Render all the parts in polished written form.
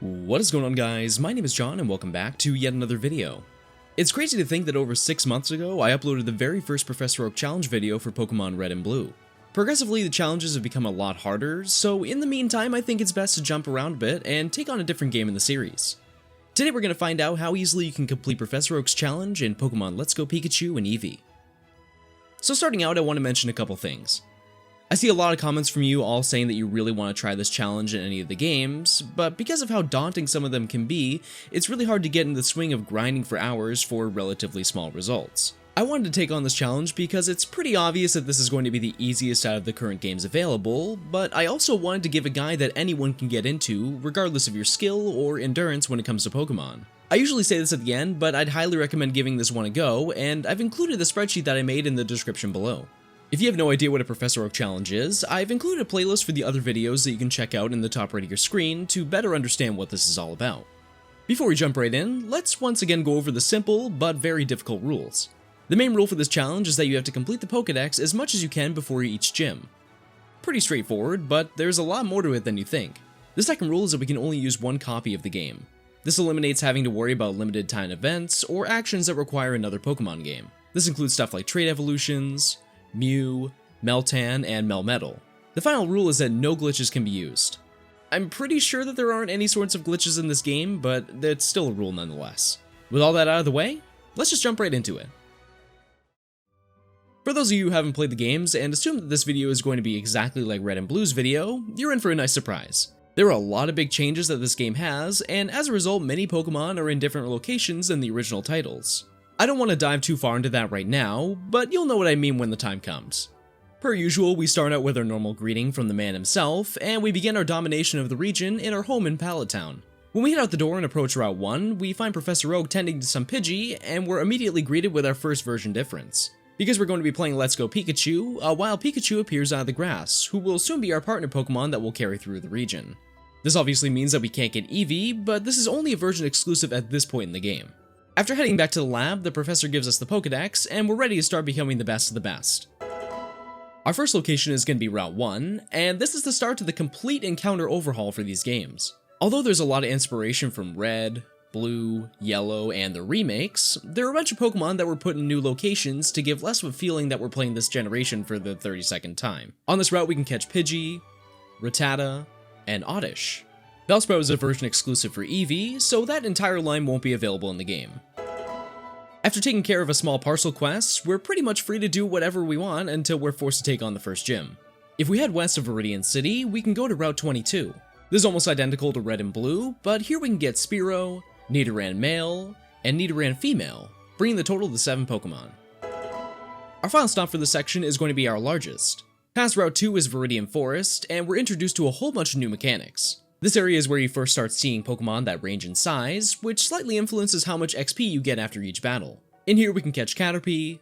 What is going on, guys? My name is John and welcome back to yet another video. It's crazy to think that over 6 months ago I uploaded the very first Professor Oak challenge video for Pokemon Red and Blue. Progressively the challenges have become a lot harder, so in the meantime I think it's best to jump around a bit and take on a different game in the series. Today we're going to find out how easily you can complete Professor Oak's challenge in Pokemon Let's Go Pikachu and Eevee. So starting out, I want to mention a couple things. I see a lot of comments from you all saying that you really want to try this challenge in any of the games, but because of how daunting some of them can be, it's really hard to get in the swing of grinding for hours for relatively small results. I wanted to take on this challenge because it's pretty obvious that this is going to be the easiest out of the current games available, but I also wanted to give a guide that anyone can get into, regardless of your skill or endurance when it comes to Pokemon. I usually say this at the end, but I'd highly recommend giving this one a go, and I've included the spreadsheet that I made in the description below. If you have no idea what a Professor Oak challenge is, I've included a playlist for the other videos that you can check out in the top right of your screen to better understand what this is all about. Before we jump right in, let's once again go over the simple but very difficult rules. The main rule for this challenge is that you have to complete the Pokédex as much as you can before each gym. Pretty straightforward, but there's a lot more to it than you think. The second rule is that we can only use one copy of the game. This eliminates having to worry about limited time events or actions that require another Pokemon game. This includes stuff like trait evolutions, Mew, Meltan, and Melmetal. The final rule is that no glitches can be used. I'm pretty sure that there aren't any sorts of glitches in this game, but it's still a rule nonetheless. With all that out of the way, let's just jump right into it. For those of you who haven't played the games and assume that this video is going to be exactly like Red and Blue's video, you're in for a nice surprise. There are a lot of big changes that this game has, and as a result many Pokemon are in different locations than the original titles. I don't want to dive too far into that right now, but you'll know what I mean when the time comes. Per usual, we start out with our normal greeting from the man himself, and we begin our domination of the region in our home in Pallet Town. When we head out the door and approach Route 1, we find Professor Oak tending to some Pidgey, and we're immediately greeted with our first version difference. Because we're going to be playing Let's Go Pikachu, a wild Pikachu appears out of the grass, who will soon be our partner Pokemon that will carry through the region. This obviously means that we can't get Eevee, but this is only a version exclusive at this point in the game. After heading back to the lab, the professor gives us the Pokédex, and we're ready to start becoming the best of the best. Our first location is going to be Route 1, and this is the start to the complete encounter overhaul for these games. Although there's a lot of inspiration from Red, Blue, Yellow, and the remakes, there are a bunch of Pokemon that were put in new locations to give less of a feeling that we're playing this generation for the 32nd time. On this route we can catch Pidgey, Rattata, and Oddish. Bellsprout is a version exclusive for Eevee, so that entire line won't be available in the game. After taking care of a small parcel quest, we're pretty much free to do whatever we want until we're forced to take on the first gym. If we head west of Viridian City, we can go to Route 22. This is almost identical to Red and Blue, but here we can get Spearow, Nidoran Male, and Nidoran Female, bringing the total to 7 Pokemon. Our final stop for this section is going to be our largest. Past Route 2 is Viridian Forest, and we're introduced to a whole bunch of new mechanics. This area is where you first start seeing Pokemon that range in size, which slightly influences how much XP you get after each battle. In here we can catch Caterpie,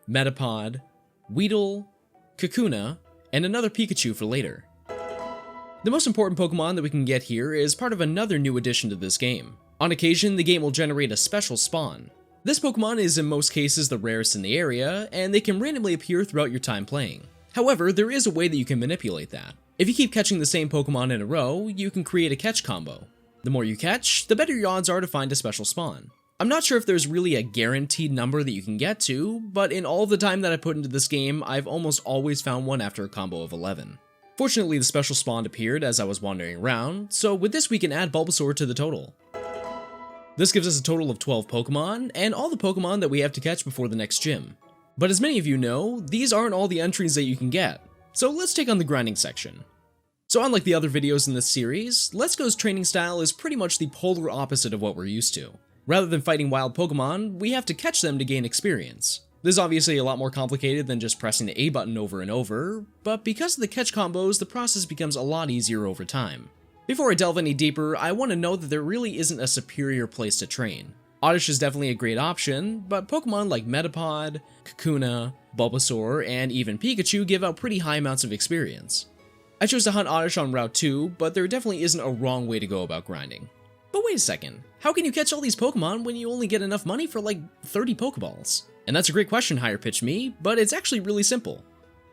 Metapod, Weedle, Kakuna, and another Pikachu for later. The most important Pokemon that we can get here is part of another new addition to this game. On occasion, the game will generate a special spawn. This Pokemon is in most cases the rarest in the area, and they can randomly appear throughout your time playing. However, there is a way that you can manipulate that. If you keep catching the same Pokemon in a row, you can create a catch combo. The more you catch, the better your odds are to find a special spawn. I'm not sure if there's really a guaranteed number that you can get to, but in all of the time that I put into this game, I've almost always found one after a combo of 11. Fortunately, the special spawn appeared as I was wandering around, so with this we can add Bulbasaur to the total. This gives us a total of 12 Pokemon, and all the Pokemon that we have to catch before the next gym. But as many of you know, these aren't all the entries that you can get, so let's take on the grinding section. So unlike the other videos in this series, Let's Go's training style is pretty much the polar opposite of what we're used to. Rather than fighting wild Pokemon, we have to catch them to gain experience. This is obviously a lot more complicated than just pressing the A button over and over, but because of the catch combos, the process becomes a lot easier over time. Before I delve any deeper, I want to note that there really isn't a superior place to train. Oddish is definitely a great option, but Pokemon like Metapod, Kakuna, Bulbasaur, and even Pikachu give out pretty high amounts of experience. I chose to hunt Oddish on Route 2, but there definitely isn't a wrong way to go about grinding. But wait a second, how can you catch all these Pokemon when you only get enough money for like 30 Pokeballs? And that's a great question, Higher Pitch Me, but it's actually really simple.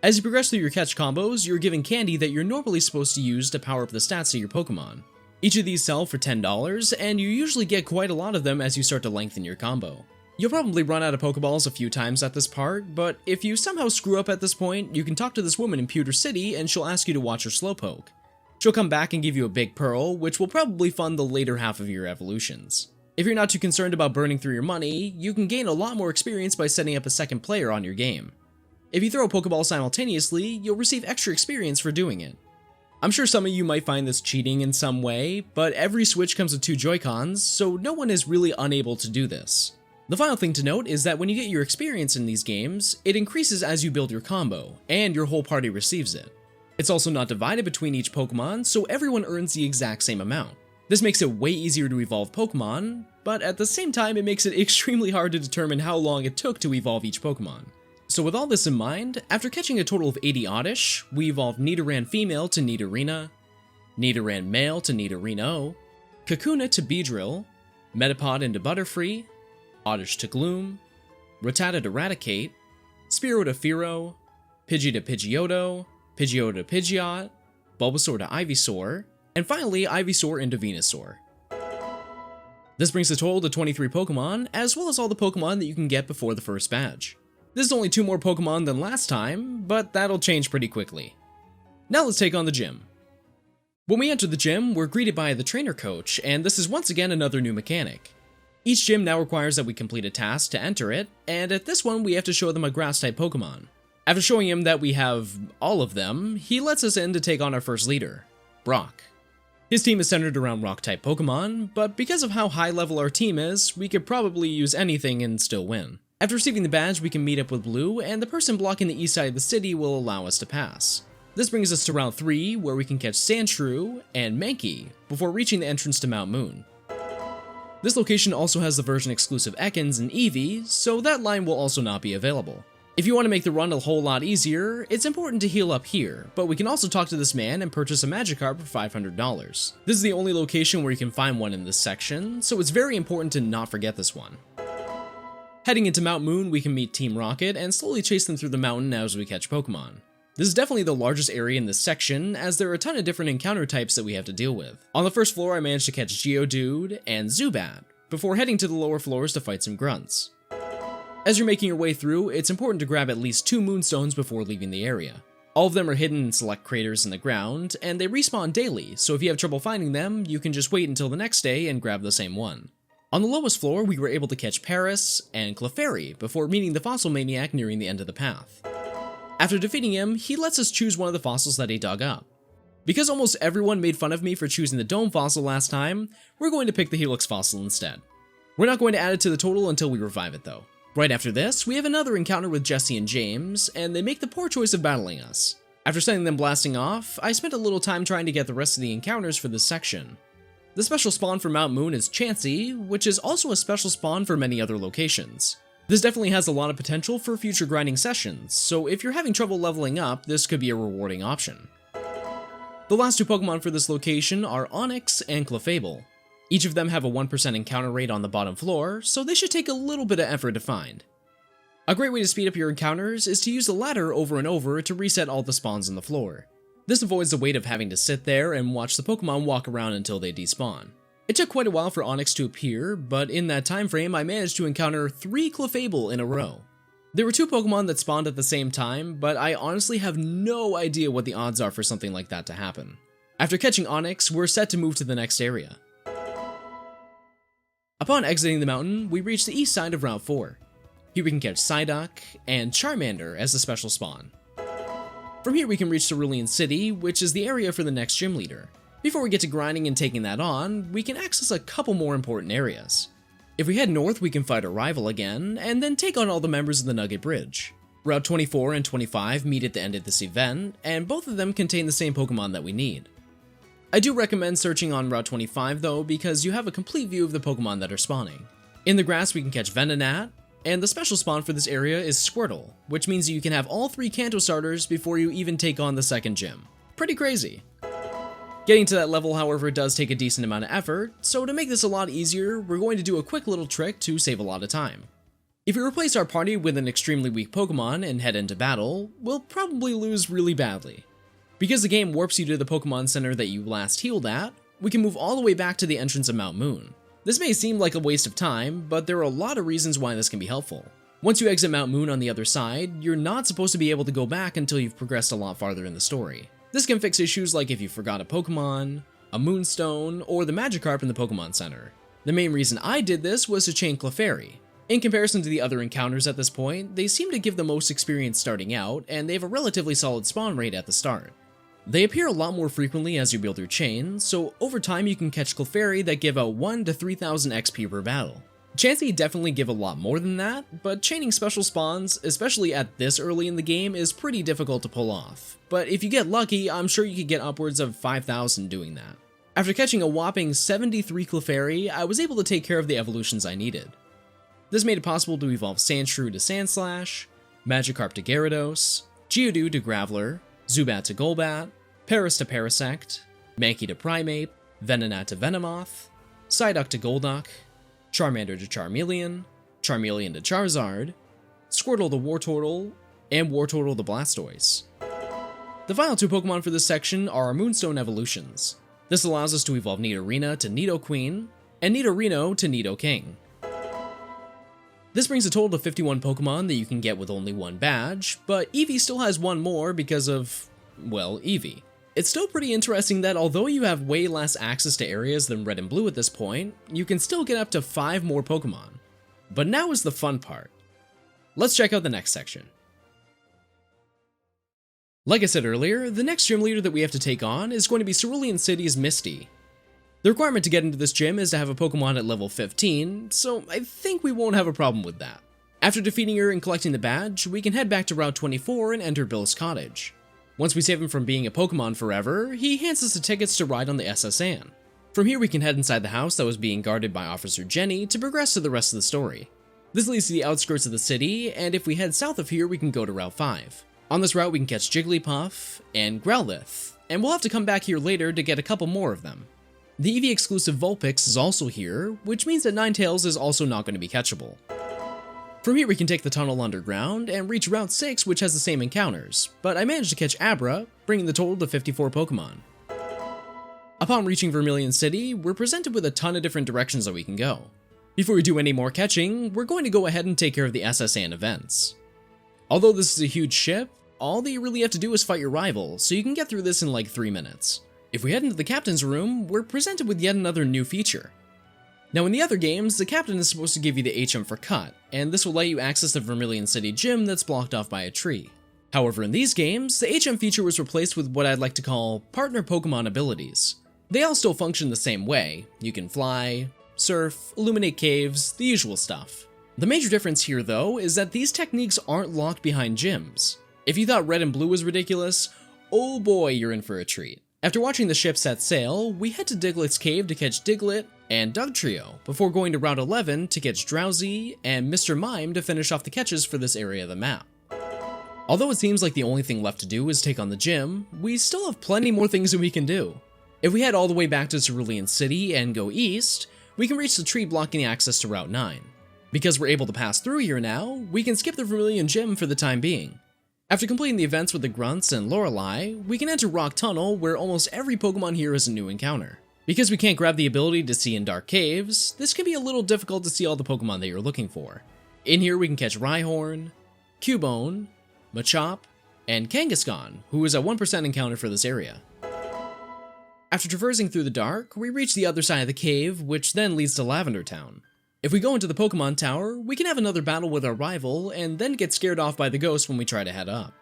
As you progress through your catch combos, you're given candy that you're normally supposed to use to power up the stats of your Pokemon. Each of these sell for $10, and you usually get quite a lot of them as you start to lengthen your combo. You'll probably run out of Pokeballs a few times at this part, but if you somehow screw up at this point, you can talk to this woman in Pewter City and she'll ask you to watch her Slowpoke. She'll come back and give you a big pearl, which will probably fund the later half of your evolutions. If you're not too concerned about burning through your money, you can gain a lot more experience by setting up a second player on your game. If you throw a Pokeball simultaneously, you'll receive extra experience for doing it. I'm sure some of you might find this cheating in some way, but every Switch comes with 2 Joy-Cons, so no one is really unable to do this. The final thing to note is that when you get your experience in these games, it increases as you build your combo, and your whole party receives it. It's also not divided between each Pokemon, so everyone earns the exact same amount. This makes it way easier to evolve Pokemon, but at the same time it makes it extremely hard to determine how long it took to evolve each Pokemon. So with all this in mind, after catching a total of 80 Oddish, we evolved Nidoran female to Nidorina, Nidoran male to Nidorino, Kakuna to Beedrill, Metapod into Butterfree, Oddish to Gloom, Rattata to Raticate, Spearow to Fearow, Pidgey to Pidgeotto, Pidgeotto to Pidgeot, Bulbasaur to Ivysaur, and finally Ivysaur into Venusaur. This brings the total to 23 Pokemon, as well as all the Pokemon that you can get before the first badge. This is only 2 more Pokemon than last time, but that'll change pretty quickly. Now let's take on the gym. When we enter the gym, we're greeted by the trainer coach, and this is once again another new mechanic. Each gym now requires that we complete a task to enter it, and at this one we have to show them a Grass-type Pokemon. After showing him that we have all of them, he lets us in to take on our first leader, Brock. His team is centered around Rock-type Pokemon, but because of how high level our team is, we could probably use anything and still win. After receiving the badge, we can meet up with Blue, and the person blocking the east side of the city will allow us to pass. This brings us to Route 3, where we can catch Sandshrew and Mankey, before reaching the entrance to Mount Moon. This location also has the version-exclusive Ekans and Eevee, so that line will also not be available. If you want to make the run a whole lot easier, it's important to heal up here, but we can also talk to this man and purchase a Magikarp for $500. This is the only location where you can find one in this section, so it's very important to not forget this one. Heading into Mount Moon, we can meet Team Rocket and slowly chase them through the mountain as we catch Pokemon. This is definitely the largest area in this section, as there are a ton of different encounter types that we have to deal with. On the first floor, I managed to catch Geodude and Zubat, before heading to the lower floors to fight some grunts. As you're making your way through, it's important to grab at least 2 Moonstones before leaving the area. All of them are hidden in select craters in the ground, and they respawn daily, so if you have trouble finding them, you can just wait until the next day and grab the same one. On the lowest floor, we were able to catch Paris and Clefairy before meeting the Fossil Maniac nearing the end of the path. After defeating him, he lets us choose one of the fossils that he dug up. Because almost everyone made fun of me for choosing the Dome Fossil last time, we're going to pick the Helix Fossil instead. We're not going to add it to the total until we revive it though. Right after this, we have another encounter with Jesse and James, and they make the poor choice of battling us. After sending them blasting off, I spent a little time trying to get the rest of the encounters for this section. The special spawn for Mount Moon is Chansey, which is also a special spawn for many other locations. This definitely has a lot of potential for future grinding sessions, so if you're having trouble leveling up, this could be a rewarding option. The last 2 Pokemon for this location are Onix and Clefable. Each of them have a 1% encounter rate on the bottom floor, so they should take a little bit of effort to find. A great way to speed up your encounters is to use the ladder over and over to reset all the spawns on the floor. This avoids the wait of having to sit there and watch the Pokemon walk around until they despawn. It took quite a while for Onix to appear, but in that time frame I managed to encounter 3 Clefable in a row. There were 2 Pokemon that spawned at the same time, but I honestly have no idea what the odds are for something like that to happen. After catching Onix, we're set to move to the next area. Upon exiting the mountain, we reach the east side of Route 4. Here we can catch Psyduck and Charmander as the special spawn. From here we can reach Cerulean City, which is the area for the next gym leader. Before we get to grinding and taking that on, we can access a couple more important areas. If we head north, we can fight a rival again, and then take on all the members of the Nugget Bridge. Route 24 and 25 meet at the end of this event, and both of them contain the same Pokemon that we need. I do recommend searching on Route 25 though, because you have a complete view of the Pokemon that are spawning. In the grass we can catch Venonat, and the special spawn for this area is Squirtle, which means you can have all 3 Kanto starters before you even take on the second gym. Pretty crazy. Getting to that level, however, does take a decent amount of effort, so to make this a lot easier, we're going to do a quick little trick to save a lot of time. If we replace our party with an extremely weak Pokemon and head into battle, we'll probably lose really badly. Because the game warps you to the Pokemon Center that you last healed at, we can move all the way back to the entrance of Mount Moon. This may seem like a waste of time, but there are a lot of reasons why this can be helpful. Once you exit Mount Moon on the other side, you're not supposed to be able to go back until you've progressed a lot farther in the story. This can fix issues like if you forgot a Pokemon, a Moonstone, or the Magikarp in the Pokemon Center. The main reason I did this was to chain Clefairy. In comparison to the other encounters at this point, they seem to give the most experience starting out, and they have a relatively solid spawn rate at the start. They appear a lot more frequently as you build your chain, so over time you can catch Clefairy that give out 1 to 3000 XP per battle. Chansey definitely give a lot more than that, but chaining special spawns, especially at this early in the game, is pretty difficult to pull off. But if you get lucky, I'm sure you could get upwards of 5000 doing that. After catching a whopping 73 Clefairy, I was able to take care of the evolutions I needed. This made it possible to evolve Sandshrew to Sandslash, Magikarp to Gyarados, Geodude to Graveler, Zubat to Golbat, Paras to Parasect, Mankey to Primeape, Venonat to Venomoth, Psyduck to Golduck, Charmander to Charmeleon, Charmeleon to Charizard, Squirtle to Wartortle, and Wartortle to Blastoise. The final two Pokemon for this section are our Moonstone evolutions. This allows us to evolve Nidorina to Nidoqueen, and Nidorino to Nidoking. This brings a total of 51 Pokemon that you can get with only one badge, but Eevee still has one more because of, well, Eevee. It's still pretty interesting that although you have way less access to areas than Red and Blue at this point, you can still get up to 5 more Pokemon. But now is the fun part. Let's check out the next section. Like I said earlier, the next gym leader that we have to take on is going to be Cerulean City's Misty. The requirement to get into this gym is to have a Pokemon at level 15, so I think we won't have a problem with that. After defeating her and collecting the badge, we can head back to Route 24 and enter Bill's cottage. Once we save him from being a Pokemon forever, he hands us the tickets to ride on the SS Anne. From here we can head inside the house that was being guarded by Officer Jenny to progress to the rest of the story. This leads to the outskirts of the city, and if we head south of here we can go to Route 5. On this route we can catch Jigglypuff and Growlithe, and we'll have to come back here later to get a couple more of them. The Eevee exclusive Vulpix is also here, which means that Ninetales is also not going to be catchable. From here we can take the tunnel underground and reach Route 6, which has the same encounters, but I managed to catch Abra, bringing the total to 54 Pokemon. Upon reaching Vermilion City, we're presented with a ton of different directions that we can go. Before we do any more catching, we're going to go ahead and take care of the SS Anne events. Although this is a huge ship, all that you really have to do is fight your rival, so you can get through this in like 3 minutes. If we head into the captain's room, we're presented with yet another new feature. Now in the other games, the captain is supposed to give you the HM for cut, and this will let you access the Vermilion City gym that's blocked off by a tree. However, in these games, the HM feature was replaced with what I'd like to call partner Pokemon abilities. They all still function the same way. You can fly, surf, illuminate caves, the usual stuff. The major difference here though is that these techniques aren't locked behind gyms. If you thought Red and Blue was ridiculous, oh boy, you're in for a treat. After watching the ship set sail, we head to Diglett's cave to catch Diglett and Dugtrio, before going to Route 11 to catch Drowsy and Mr. Mime to finish off the catches for this area of the map. Although it seems like the only thing left to do is take on the gym, we still have plenty more things that we can do. If we head all the way back to Cerulean City and go east, we can reach the tree blocking access to Route 9. Because we're able to pass through here now, we can skip the Vermilion Gym for the time being. After completing the events with the Grunts and Lorelei, we can enter Rock Tunnel, where almost every Pokemon here is a new encounter. Because we can't grab the ability to see in dark caves, this can be a little difficult to see all the Pokemon that you're looking for. In here we can catch Rhyhorn, Cubone, Machop, and Kangaskhan, who is a 1% encounter for this area. After traversing through the dark, we reach the other side of the cave, which then leads to Lavender Town. If we go into the Pokemon Tower, we can have another battle with our rival, and then get scared off by the ghost when we try to head up.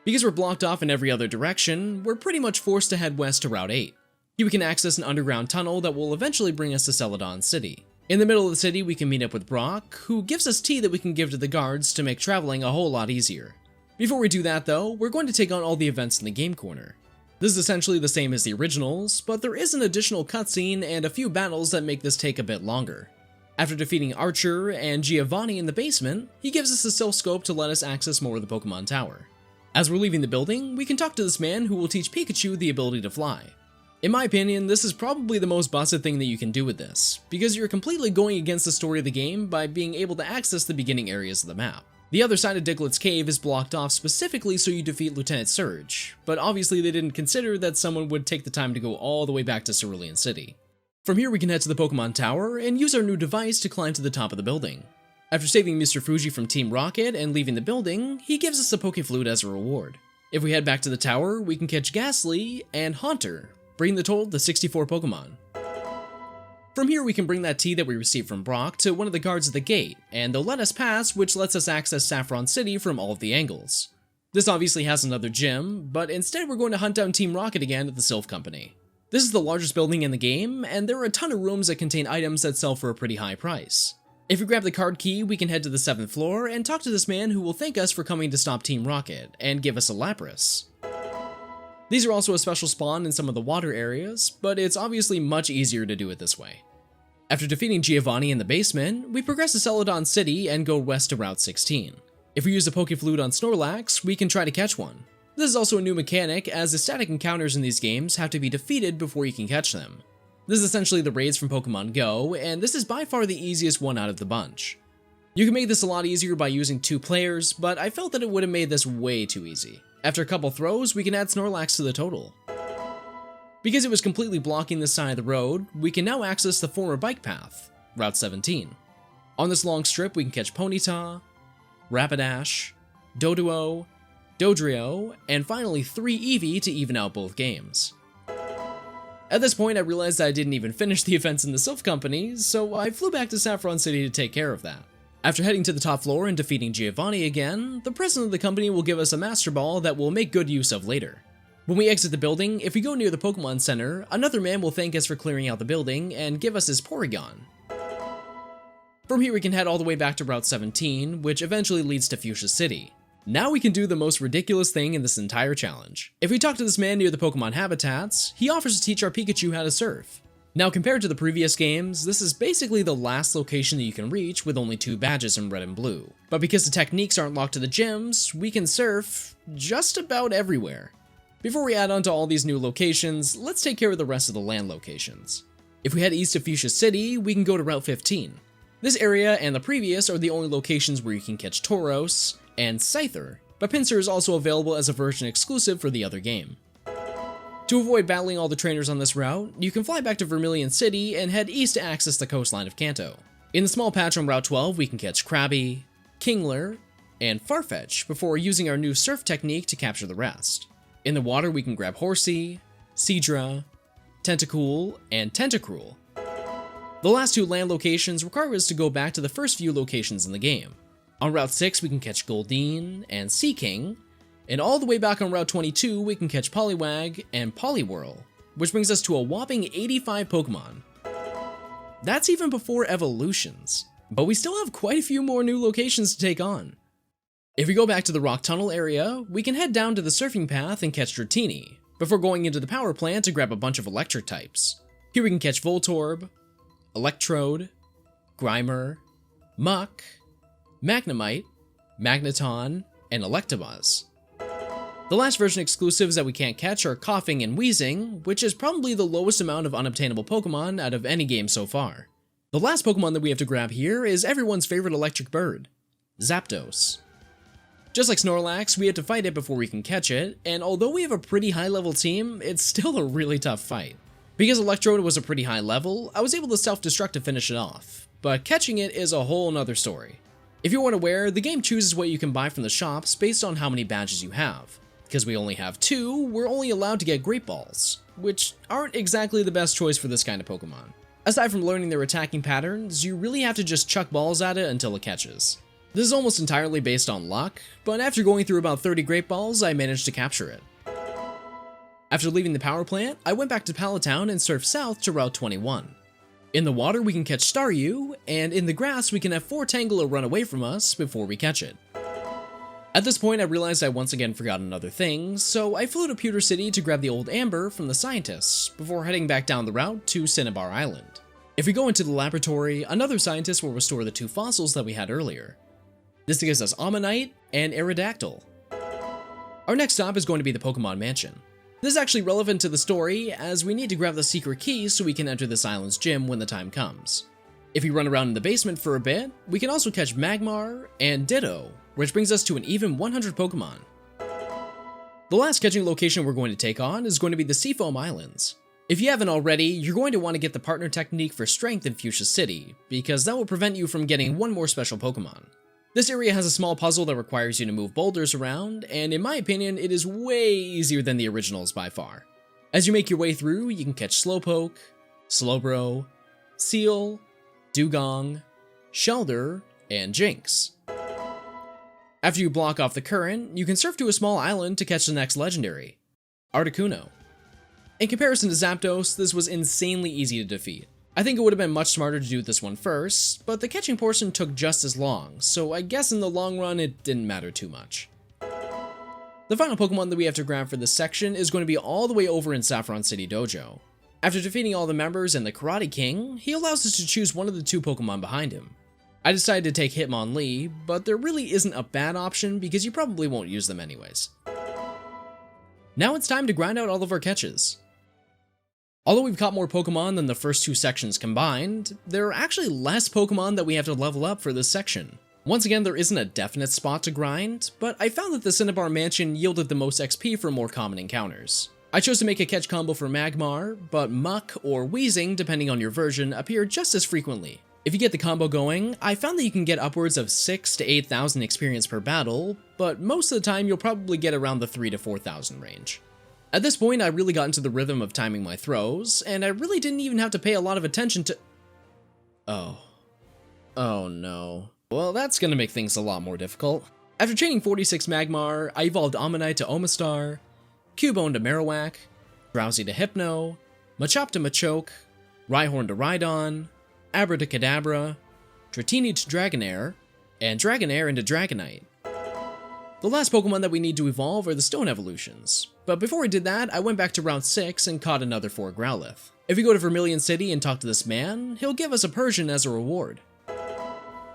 Because we're blocked off in every other direction, we're pretty much forced to head west to Route 8. Here we can access an underground tunnel that will eventually bring us to Celadon City. In the middle of the city, we can meet up with Brock, who gives us tea that we can give to the guards to make traveling a whole lot easier. Before we do that though, we're going to take on all the events in the game corner. This is essentially the same as the originals, but there is an additional cutscene and a few battles that make this take a bit longer. After defeating Archer and Giovanni in the basement, he gives us a Silph Scope to let us access more of the Pokemon Tower. As we're leaving the building, we can talk to this man who will teach Pikachu the ability to fly. In my opinion, this is probably the most busted thing that you can do with this, because you're completely going against the story of the game by being able to access the beginning areas of the map. The other side of Diglett's Cave is blocked off specifically so you defeat Lieutenant Surge, but obviously they didn't consider that someone would take the time to go all the way back to Cerulean City. From here we can head to the Pokemon Tower and use our new device to climb to the top of the building. After saving Mr. Fuji from Team Rocket and leaving the building, he gives us a Pokeflute as a reward. If we head back to the tower, we can catch Ghastly and Haunter, bringing the total to 64 Pokemon. From here we can bring that tea that we received from Brock to one of the guards at the gate, and they'll let us pass, which lets us access Saffron City from all of the angles. This obviously has another gym, but instead we're going to hunt down Team Rocket again at the Sylph Company. This is the largest building in the game, and there are a ton of rooms that contain items that sell for a pretty high price. If we grab the card key, we can head to the 7th floor and talk to this man who will thank us for coming to stop Team Rocket, and give us a Lapras. These are also a special spawn in some of the water areas, but it's obviously much easier to do it this way. After defeating Giovanni in the basement, we progress to Celadon City and go west to Route 16. If we use a Pokeflute on Snorlax, we can try to catch one. This is also a new mechanic, as the static encounters in these games have to be defeated before you can catch them. This is essentially the raids from Pokemon Go, and this is by far the easiest one out of the bunch. You can make this a lot easier by using 2 players, but I felt that it would have made this way too easy. After a couple throws, we can add Snorlax to the total. Because it was completely blocking this side of the road, we can now access the former bike path, Route 17. On this long strip, we can catch Ponyta, Rapidash, Doduo, Dodrio, and finally 3 Eevee to even out both games. At this point, I realized that I didn't even finish the events in the Sylph Company, so I flew back to Saffron City to take care of that. After heading to the top floor and defeating Giovanni again, the president of the company will give us a Master Ball that we'll make good use of later. When we exit the building, if we go near the Pokemon Center, another man will thank us for clearing out the building and give us his Porygon. From here we can head all the way back to Route 17, which eventually leads to Fuchsia City. Now we can do the most ridiculous thing in this entire challenge. If we talk to this man near the Pokemon habitats, he offers to teach our Pikachu how to surf. Now compared to the previous games, this is basically the last location that you can reach with only 2 badges in red and blue. But because the techniques aren't locked to the gyms, we can surf just about everywhere. Before we add on to all these new locations, let's take care of the rest of the land locations. If we head east to Fuchsia City, we can go to Route 15. This area and the previous are the only locations where you can catch Tauros and Scyther, but Pinsir is also available as a version exclusive for the other game. To avoid battling all the trainers on this route, you can fly back to Vermilion City and head east to access the coastline of Kanto. In the small patch on Route 12, we can catch Krabby, Kingler, and Farfetch before using our new surf technique to capture the rest. In the water, we can grab Horsey, Seadra, Tentacool, and Tentacruel. The last 2 land locations require us to go back to the first few locations in the game. On Route 6, we can catch Goldeen and Seaking, and all the way back on Route 22, we can catch Poliwag and Poliwhirl, which brings us to a whopping 85 Pokemon. That's even before evolutions, but we still have quite a few more new locations to take on. If we go back to the Rock Tunnel area, we can head down to the surfing path and catch Dratini, before going into the power plant to grab a bunch of electric types. Here we can catch Voltorb, Electrode, Grimer, Muck, Magnemite, Magneton, and Electabuzz. The last version exclusives that we can't catch are Coughing and Wheezing, which is probably the lowest amount of unobtainable Pokemon out of any game so far. The last Pokemon that we have to grab here is everyone's favorite electric bird, Zapdos. Just like Snorlax, we have to fight it before we can catch it, and although we have a pretty high level team, it's still a really tough fight. Because Electrode was a pretty high level, I was able to self-destruct to finish it off, but catching it is a whole nother story. If you weren't aware, the game chooses what you can buy from the shops based on how many badges you have. Because we only have 2, we're only allowed to get Great Balls, which aren't exactly the best choice for this kind of Pokemon. Aside from learning their attacking patterns, you really have to just chuck balls at it until it catches. This is almost entirely based on luck, but after going through about 30 Great Balls, I managed to capture it. After leaving the power plant, I went back to Pallet Town and surfed south to Route 21. In the water, we can catch Staryu, and in the grass, we can have Tangela run away from us before we catch it. At this point, I realized I once again forgot another thing, so I flew to Pewter City to grab the old Amber from the scientists, before heading back down the route to Cinnabar Island. If we go into the laboratory, another scientist will restore the 2 fossils that we had earlier. This gives us Ammonite and Aerodactyl. Our next stop is going to be the Pokemon Mansion. This is actually relevant to the story, as we need to grab the secret key so we can enter this island's gym when the time comes. If we run around in the basement for a bit, we can also catch Magmar and Ditto, which brings us to an even 100 Pokemon. The last catching location we're going to take on is going to be the Seafoam Islands. If you haven't already, you're going to want to get the partner technique for strength in Fuchsia City, because that will prevent you from getting one more special Pokemon. This area has a small puzzle that requires you to move boulders around, and in my opinion, it is way easier than the originals by far. As you make your way through, you can catch Slowpoke, Slowbro, Seal, Dugong, Shelder, and Jinx. After you block off the current, you can surf to a small island to catch the next legendary, Articuno. In comparison to Zapdos, this was insanely easy to defeat. I think it would have been much smarter to do this one first, but the catching portion took just as long, so I guess in the long run it didn't matter too much. The final Pokemon that we have to grab for this section is going to be all the way over in Saffron City Dojo. After defeating all the members and the Karate King, he allows us to choose one of the two Pokemon behind him. I decided to take Hitmonlee, but there really isn't a bad option because you probably won't use them anyways. Now it's time to grind out all of our catches. Although we've caught more Pokemon than the first two sections combined, there are actually less Pokemon that we have to level up for this section. Once again, there isn't a definite spot to grind, but I found that the Cinnabar Mansion yielded the most XP for more common encounters. I chose to make a catch combo for Magmar, but Muck or Weezing, depending on your version, appear just as frequently. If you get the combo going, I found that you can get upwards of 6,000 to 8,000 experience per battle, but most of the time you'll probably get around the 3,000 to 4,000 range. At this point, I really got into the rhythm of timing my throws, and I really didn't even have to pay a lot of attention to... Oh no. Well, that's gonna make things a lot more difficult. After chaining 46 Magmar, I evolved Omanyte to Omastar, Cubone to Marowak, Drowsy to Hypno, Machop to Machoke, Rhyhorn to Rhydon, Abra to Kadabra, Dratini to Dragonair, and Dragonair into Dragonite. The last Pokemon that we need to evolve are the Stone evolutions, but before I did that, I went back to Route 6 and caught another 4 Growlithe. If we go to Vermilion City and talk to this man, he'll give us a Persian as a reward.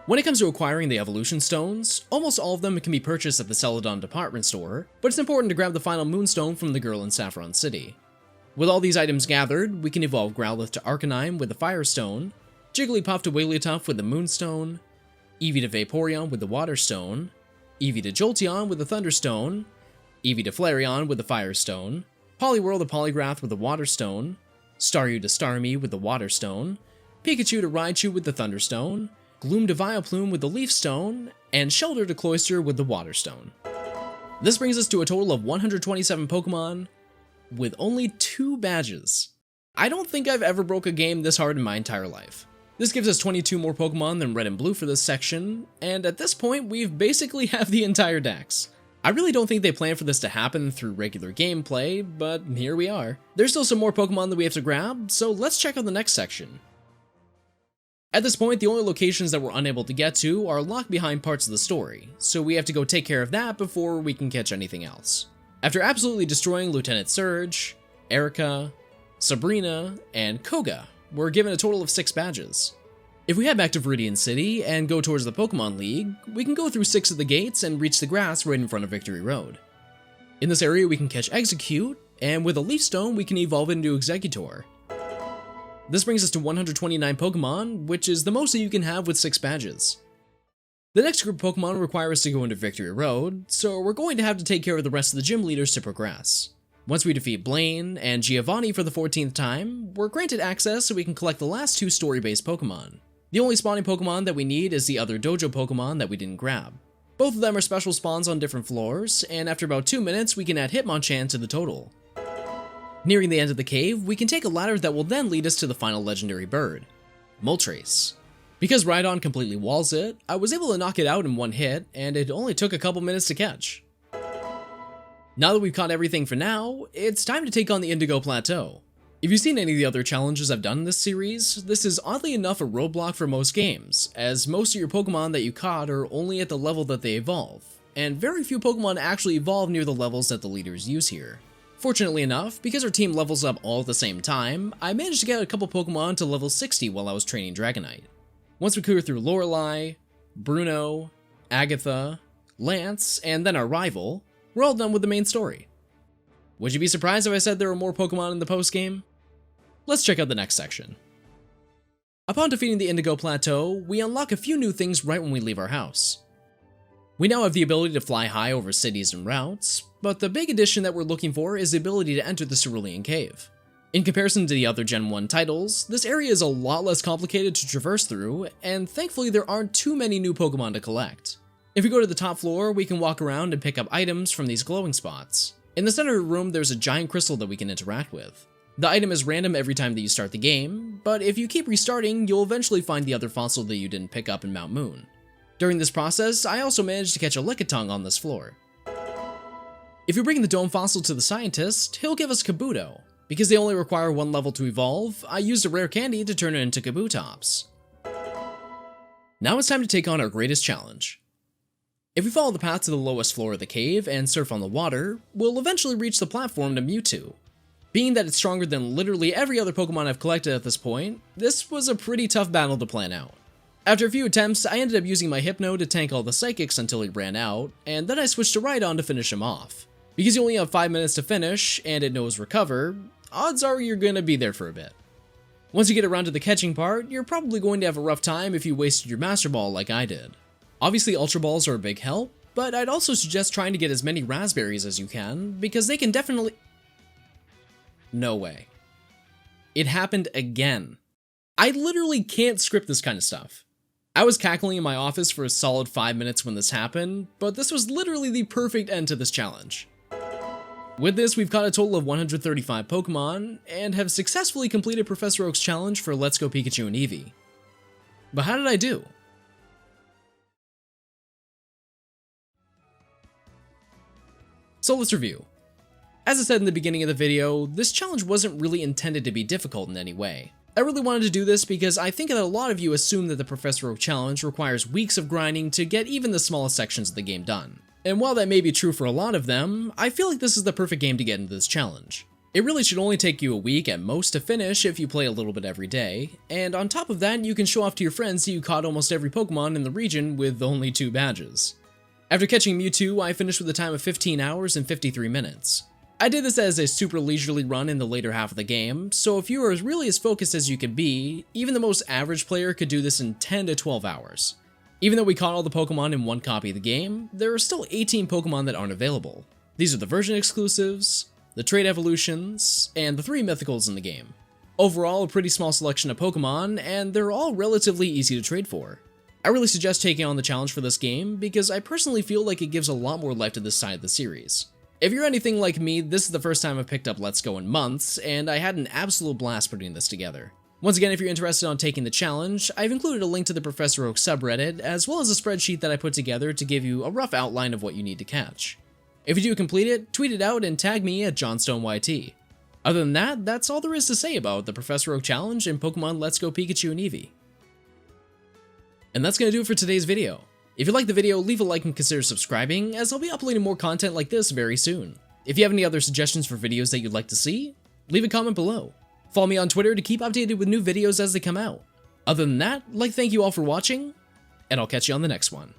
When it comes to acquiring the evolution stones, almost all of them can be purchased at the Celadon department store, but it's important to grab the final Moonstone from the girl in Saffron City. With all these items gathered, we can evolve Growlithe to Arcanine with the Firestone, Jigglypuff to Wigglytuff with the Moonstone, Eevee to Vaporeon with the Waterstone, Eevee to Jolteon with the Thunderstone, Eevee to Flareon with the Firestone, Poliwhirl to Polygrath with the Waterstone, Staryu to Starmie with the Waterstone, Pikachu to Raichu with the Thunderstone, Gloom to Vileplume with the Leafstone, and Shelter to Cloyster with the Waterstone. This brings us to a total of 127 Pokemon, with only 2 badges. I don't think I've ever broke a game this hard in my entire life. This gives us 22 more Pokemon than Red and Blue for this section, and at this point we've basically have the entire dex. I really don't think they planned for this to happen through regular gameplay, but here we are. There's still some more Pokemon that we have to grab, so let's check out the next section. At this point, the only locations that we're unable to get to are locked behind parts of the story, so we have to go take care of that before we can catch anything else. After absolutely destroying Lieutenant Surge, Erica, Sabrina, and Koga, we're given a total of 6 badges. If we head back to Viridian City and go towards the Pokemon League, we can go through 6 of the gates and reach the grass right in front of Victory Road. In this area we can catch Execute, and with a Leaf Stone we can evolve it into Exeggutor. This brings us to 129 Pokemon, which is the most that you can have with 6 badges. The next group of Pokemon require us to go into Victory Road, so we're going to have to take care of the rest of the gym leaders to progress. Once we defeat Blaine and Giovanni for the 14th time, we're granted access so we can collect the last 2 story-based Pokemon. The only spawning Pokemon that we need is the other dojo Pokemon that we didn't grab. Both of them are special spawns on different floors, and after about 2 minutes we can add Hitmonchan to the total. Nearing the end of the cave, we can take a ladder that will then lead us to the final legendary bird, Moltres. Because Rhydon completely walls it, I was able to knock it out in 1 hit, and it only took a couple minutes to catch. Now that we've caught everything for now, it's time to take on the Indigo Plateau. If you've seen any of the other challenges I've done in this series, this is oddly enough a roadblock for most games, as most of your Pokemon that you caught are only at the level that they evolve, and very few Pokemon actually evolve near the levels that the leaders use here. Fortunately enough, because our team levels up all at the same time, I managed to get a couple Pokemon to level 60 while I was training Dragonite. Once we clear through Lorelei, Bruno, Agatha, Lance, and then our rival, we're all done with the main story. Would you be surprised if I said there were more Pokemon in the post-game? Let's check out the next section. Upon defeating the Indigo Plateau, we unlock a few new things right when we leave our house. We now have the ability to fly high over cities and routes, but the big addition that we're looking for is the ability to enter the Cerulean Cave. In comparison to the other Gen 1 titles, this area is a lot less complicated to traverse through, and thankfully there aren't too many new Pokemon to collect. If we go to the top floor, we can walk around and pick up items from these glowing spots. In the center of the room, there's a giant crystal that we can interact with. The item is random every time that you start the game, but if you keep restarting, you'll eventually find the other fossil that you didn't pick up in Mount Moon. During this process, I also managed to catch a Lickitung on this floor. If you bring the dome fossil to the scientist, he'll give us Kabuto. Because they only require one level to evolve, I used a rare candy to turn it into Kabutops. Now it's time to take on our greatest challenge. If we follow the path to the lowest floor of the cave and surf on the water, we'll eventually reach the platform to Mewtwo. Being that it's stronger than literally every other Pokemon I've collected at this point, this was a pretty tough battle to plan out. After a few attempts, I ended up using my Hypno to tank all the Psychics until he ran out, and then I switched to Rhydon to finish him off. Because you only have 5 minutes to finish, and it knows Recover, odds are you're gonna be there for a bit. Once you get around to the catching part, you're probably going to have a rough time if you wasted your Master Ball like I did. Obviously Ultra Balls are a big help, but I'd also suggest trying to get as many Raspberries as you can, because they can definitely... No way. It happened again. I literally can't script this kind of stuff. I was cackling in my office for a solid 5 minutes when this happened, but this was literally the perfect end to this challenge. With this, we've caught a total of 135 Pokemon, and have successfully completed Professor Oak's challenge for Let's Go Pikachu and Eevee. But how did I do? So let's review. As I said in the beginning of the video, this challenge wasn't really intended to be difficult in any way. I really wanted to do this because I think that a lot of you assume that the Professor Oak challenge requires weeks of grinding to get even the smallest sections of the game done. And while that may be true for a lot of them, I feel like this is the perfect game to get into this challenge. It really should only take you a week at most to finish if you play a little bit every day, and on top of that, you can show off to your friends that you caught almost every Pokemon in the region with only 2 badges. After catching Mewtwo, I finished with a time of 15 hours and 53 minutes. I did this as a super leisurely run in the later half of the game, so if you are really as focused as you can be, even the most average player could do this in 10 to 12 hours. Even though we caught all the Pokemon in one copy of the game, there are still 18 Pokemon that aren't available. These are the version exclusives, the trait evolutions, and the 3 mythicals in the game. Overall, a pretty small selection of Pokemon, and they're all relatively easy to trade for. I really suggest taking on the challenge for this game because I personally feel like it gives a lot more life to this side of the series. If you're anything like me, this is the first time I've picked up Let's Go in months, and I had an absolute blast putting this together. Once again, if you're interested in taking the challenge, I've included a link to the Professor Oak subreddit, as well as a spreadsheet that I put together to give you a rough outline of what you need to catch. If you do complete it, tweet it out and tag me at JohnstoneYT. Other than that, that's all there is to say about the Professor Oak challenge in Pokemon Let's Go Pikachu and Eevee. And that's going to do it for today's video. If you liked the video, leave a like and consider subscribing, as I'll be uploading more content like this very soon. If you have any other suggestions for videos that you'd like to see, leave a comment below. Follow me on Twitter to keep updated with new videos as they come out. Other than that, thank you all for watching, and I'll catch you on the next one.